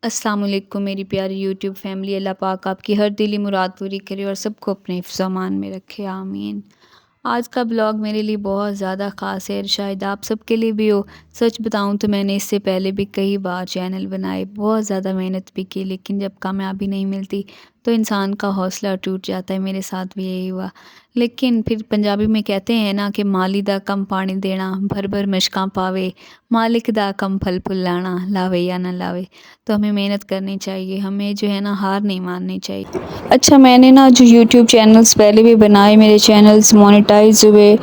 अस्सलाम वालेकुम मेरी प्यारी यूट्यूब फैमिली। अल्लाह पाक आपकी हर दिली मुराद पूरी करे और सबको अपने हिफ्ज़-ओ-अमान में रखे, आमीन। आज का ब्लॉग मेरे लिए बहुत ज़्यादा ख़ास है, शायद आप सबके लिए भी हो। सच बताऊं तो मैंने इससे पहले भी कई बार चैनल बनाए, बहुत ज़्यादा मेहनत भी की, लेकिन जब कामयाबी नहीं मिलती तो इंसान का हौसला टूट जाता है। मेरे साथ भी यही हुआ, लेकिन फिर पंजाबी में कहते हैं ना कि माली दा कम पानी देना, भर भर मशकां पावे, मालिक दा कम फल फुलाना, लावे या ना लावे। तो हमें मेहनत करनी चाहिए, हमें जो है ना हार नहीं माननी चाहिए। अच्छा, मैंने ना जो यूट्यूब चैनल्स पहले भी बनाए, मेरे चैनल्स मोनेटाइज हुए,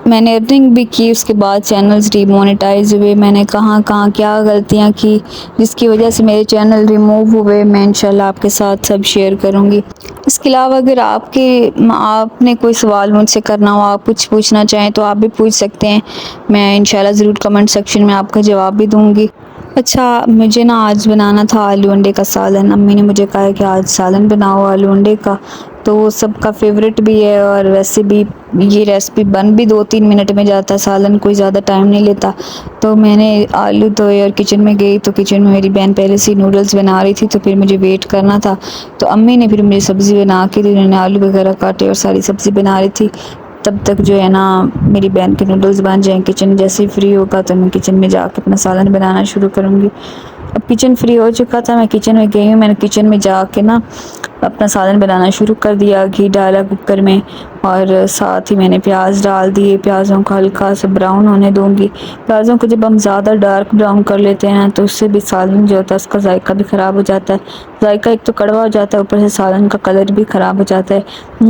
मैंने अर्निंग भी की, उसके बाद चैनल्स डीमोनेटाइज हुए। मैंने कहाँ कहाँ क्या गलतियाँ की जिसकी वजह से मेरे चैनल रिमूव हुए, मैं इंशाल्लाह आपके साथ सब शेयर करूँगी। इसके अलावा अगर आपने कोई सवाल मुझसे करना हो, आप कुछ पूछना चाहें तो आप भी पूछ सकते हैं, मैं इंशाल्लाह ज़रूर कमेंट सेक्शन में आपका जवाब भी दूँगी। अच्छा, मुझे ना आज बनाना था आलू अंडे का सालन। अम्मी ने मुझे कहा है कि आज सालन बनाओ आलू अंडे का, तो वो सबका फेवरेट भी है और वैसे भी ये रेसिपी बन भी 2-3 मिनट में जाता है, सालन कोई ज़्यादा टाइम नहीं लेता। तो मैंने आलू धोए और किचन में गई, तो किचन में मेरी बहन पहले से नूडल्स बना रही थी, तो फिर मुझे वेट करना था। तो अम्मी ने फिर मुझे सब्ज़ी बना के दी, उन्होंने आलू वगैरह काटे और सारी सब्ज़ी बना रही थी। तब तक जो है ना मेरी बहन के नूडल्स बन जाएँ, किचन जैसे ही फ्री होगा तो मैं किचन में जाके अपना सालन बनाना शुरू करूँगी। अब किचन फ्री हो चुका था, मैं किचन में गई हूँ, मैंने किचन में जाके ना अपना सालन बनाना शुरू कर दिया। घी डाला कुकर में और साथ ही मैंने प्याज डाल दिए, प्याज़ों को हल्का सा ब्राउन होने दूँगी। प्याज़ों को जब हम ज़्यादा डार्क ब्राउन कर लेते हैं तो उससे भी सालन जो होता है उसका जायका भी ख़राब हो जाता है। जायका एक तो कड़वा हो जाता है, ऊपर से सालन का कलर भी ख़राब हो जाता है।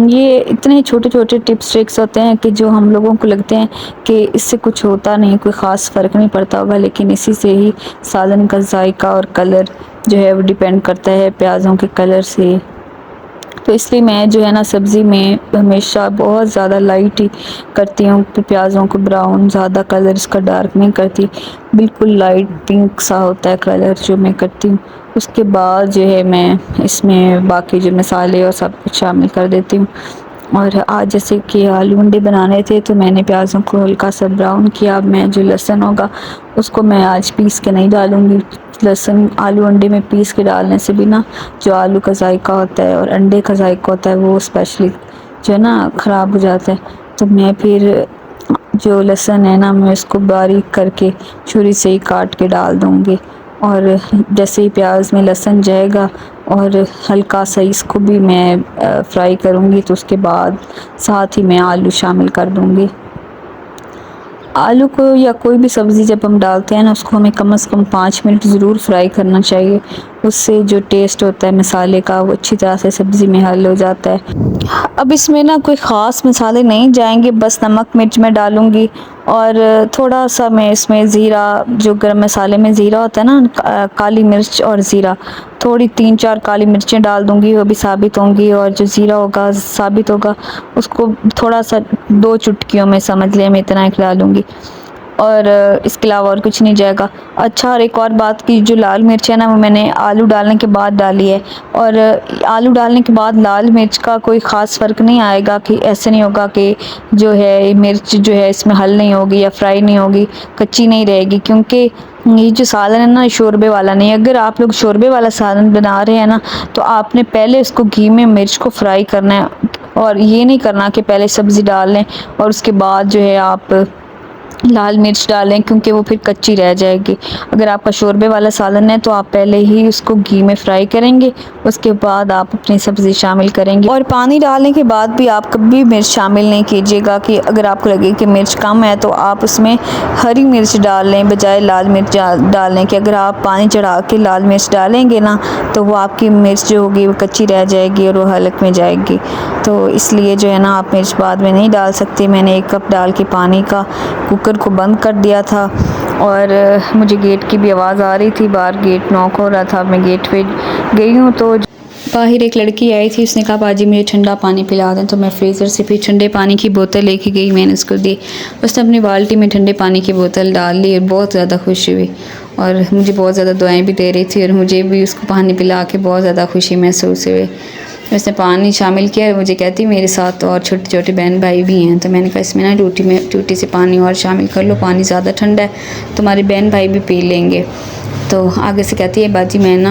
ये इतने छोटे छोटे टिप्स ट्रिक्स होते हैं कि जो हम लोगों को लगते हैं कि इससे कुछ होता नहीं, कोई ख़ास फ़र्क नहीं पड़ता होगा, लेकिन इसी से ही सालन का जायका और कलर जो है वो डिपेंड करता है प्याज़ों के कलर से। तो इसलिए मैं जो है ना सब्ज़ी में हमेशा बहुत ज़्यादा लाइट ही करती हूँ, प्याज़ों को ब्राउन, ज़्यादा कलर इसका डार्क नहीं करती, बिल्कुल लाइट पिंक सा होता है कलर जो मैं करती हूँ। उसके बाद जो है मैं इसमें बाकी जो मसाले और सब कुछ शामिल कर देती हूँ। और आज जैसे कि आलू अंडे बनाने थे तो मैंने प्याज़ों को हल्का सा ब्राउन किया। अब मैं जो लहसुन होगा उसको मैं आज पीस के नहीं डालूँगी। लहसुन आलू अंडे में पीस के डालने से भी ना जो आलू का जायका होता है और अंडे का जायका होता है वो स्पेशली जो है ना ख़राब हो जाता है। तो मैं फिर जो लहसुन है ना मैं इसको बारीक करके छुरी से ही काट के डाल दूँगी। और जैसे ही प्याज में लहसुन जाएगा और हल्का सा इसको भी मैं फ्राई करूँगी, तो उसके बाद साथ ही मैं आलू शामिल कर दूँगी। आलू को या कोई भी सब्ज़ी जब हम डालते हैं ना उसको हमें कम से कम 5 मिनट ज़रूर फ्राई करना चाहिए। उससे जो टेस्ट होता है मसाले का वो अच्छी तरह से सब्ज़ी में हल हो जाता है। अब इसमें ना कोई ख़ास मसाले नहीं जाएंगे, बस नमक मिर्च मैं डालूँगी और थोड़ा सा मैं इसमें ज़ीरा, जो गरम मसाले में ज़ीरा होता है ना, काली मिर्च और ज़ीरा, थोड़ी 3-4 काली मिर्चें डाल दूँगी, वो भी साबित होंगी, और जो ज़ीरा होगा साबित होगा उसको थोड़ा सा 2 चुटकियों में समझ लें मैं इतना एक डालूँगी, और इसके अलावा और कुछ नहीं जाएगा। अच्छा, और एक और बात की, जो लाल मिर्च है ना वो मैंने आलू डालने के बाद डाली है, और आलू डालने के बाद लाल मिर्च का कोई ख़ास फ़र्क नहीं आएगा, कि ऐसे नहीं होगा कि जो है मिर्च जो है इसमें हल नहीं होगी या फ्राई नहीं होगी, कच्ची नहीं रहेगी, क्योंकि ये जो सालन है ना शोरबे वाला नहीं। अगर आप लोग शोरबे वाला सालन बना रहे हैं ना तो आपने पहले इसको घी में मिर्च को फ्राई करना है, और ये नहीं करना कि पहले सब्ज़ी डाल लें और उसके बाद जो है आप लाल मिर्च डालें, क्योंकि वो फिर कच्ची रह जाएगी। अगर आपका शोरबे वाला सालन है तो आप पहले ही उसको घी में फ्राई करेंगे, उसके बाद आप अपनी सब्ज़ी शामिल करेंगे। और पानी डालने के बाद भी आप कभी मिर्च शामिल नहीं कीजिएगा, कि अगर आपको लगे कि मिर्च कम है तो आप उसमें हरी मिर्च डाल लें बजाय लाल मिर्च डालने के। अगर आप पानी चढ़ा के लाल मिर्च डालेंगे ना तो वो आपकी मिर्च जो होगी वो कच्ची रह जाएगी और वो हलक में जाएगी। तो इसलिए जो है ना आप मिर्च बाद में नहीं डाल सकते। मैंने 1 कप डाल के पानी का कुकर को बंद कर दिया था, और मुझे गेट की भी आवाज़ आ रही थी, बाहर गेट नॉक हो रहा था। मैं गेट पे गई हूँ तो बाहर एक लड़की आई थी, उसने कहा बाजी मुझे ठंडा पानी पिला दें, तो मैं फ्रीज़र से फिर ठंडे पानी की बोतल लेके गई, मैंने उसको दी। उसने अपनी बाल्टी में ठंडे पानी की बोतल डाल ली और बहुत ज़्यादा खुश हुई, और मुझे बहुत ज़्यादा दुआएं भी दे रही थी, और मुझे भी उसको पानी पिला के बहुत ज़्यादा खुशी महसूस हुई। उसने पानी शामिल किया, मुझे कहती मेरे साथ तो और छोटे छोटे बहन भाई भी हैं, तो मैंने कहा इसमें ना टूटी से पानी और शामिल कर लो, पानी ज़्यादा ठंडा है, तुम्हारे बहन भाई भी पी लेंगे। तो आगे से कहती है बाजी मैं ना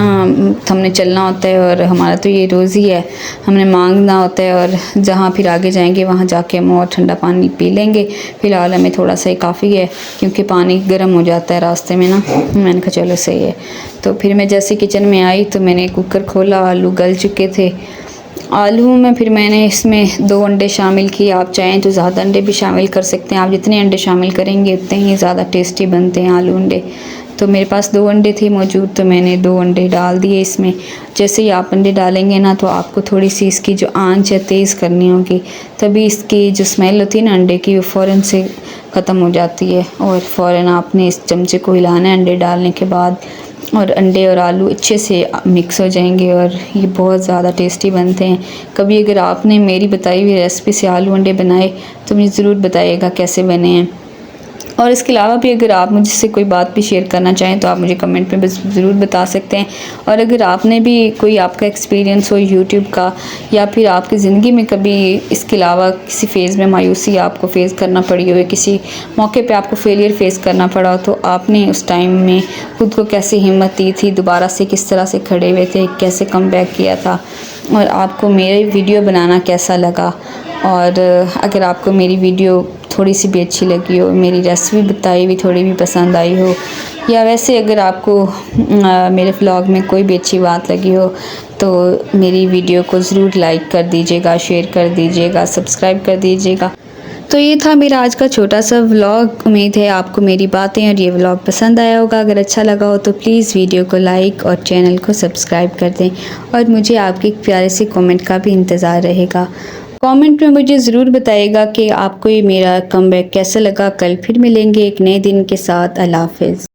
हमने चलना होता है और हमारा तो ये रोज़ ही है, हमने मांगना होता है और जहाँ फिर आगे जाएंगे वहाँ जाके हम और ठंडा पानी पी लेंगे, फ़िलहाल हमें थोड़ा सा ही काफ़ी है क्योंकि पानी गर्म हो जाता है रास्ते में ना। मैंने कहा चलो सही है। तो फिर मैं जैसे किचन में आई तो मैंने कुकर खोला, आलू गल चुके थे। आलू में फिर मैंने इसमें 2 अंडे शामिल किए। आप चाहें तो ज़्यादा अंडे भी शामिल कर सकते हैं, आप जितने अंडे शामिल करेंगे उतने ही ज़्यादा टेस्टी बनते हैं आलू अंडे। तो मेरे पास 2 अंडे थे मौजूद तो मैंने 2 अंडे डाल दिए इसमें। जैसे ही आप अंडे डालेंगे ना तो आपको थोड़ी सी इसकी जो आंच है तेज़ करनी होगी, तभी इसकी जो स्मेल होती है ना अंडे की वो फ़ौरन से ख़त्म हो जाती है और फ़ौरन आपने इस चमचे को हिलाना है अंडे डालने के बाद, और अंडे और आलू अच्छे से मिक्स हो जाएंगे और ये बहुत ज़्यादा टेस्टी बनते हैं। कभी अगर आपने मेरी बताई हुई रेसिपी से आलू अंडे बनाए तो मुझे ज़रूर बताइएगा कैसे बने हैं। और इसके अलावा भी अगर आप मुझसे कोई बात भी शेयर करना चाहें तो आप मुझे कमेंट में बस ज़रूर बता सकते हैं। और अगर आपने भी कोई आपका एक्सपीरियंस हो यूट्यूब का, या फिर आपकी ज़िंदगी में कभी इसके अलावा किसी फ़ेज़ में मायूसी आपको फ़ेस करना पड़ी हो, किसी मौके पे आपको फेलियर फ़ेस करना पड़ा हो, तो आपने उस टाइम में खुद को कैसे हिम्मत दी थी, दोबारा से किस तरह से खड़े हुए थे, कैसे कमबैक किया था, और आपको मेरे वीडियो बनाना कैसा लगा। और अगर आपको मेरी वीडियो थोड़ी सी भी अच्छी लगी हो, मेरी रेसिपी बताई हुई थोड़ी भी पसंद आई हो, या वैसे अगर आपको मेरे व्लॉग में कोई भी अच्छी बात लगी हो तो मेरी वीडियो को ज़रूर लाइक कर दीजिएगा, शेयर कर दीजिएगा, सब्सक्राइब कर दीजिएगा। तो ये था मेरा आज का छोटा सा व्लॉग। उम्मीद है आपको मेरी बातें और ये व्लॉग पसंद आया होगा। अगर अच्छा लगा हो तो प्लीज़ वीडियो को लाइक और चैनल को सब्सक्राइब कर दें, और मुझे आपके एक प्यारे से कमेंट का भी इंतज़ार रहेगा। कमेंट में मुझे ज़रूर बताइएगा कि आपको ये मेरा कमबैक कैसा लगा। कल फिर मिलेंगे एक नए दिन के साथ। अल्लाह हाफ़िज़।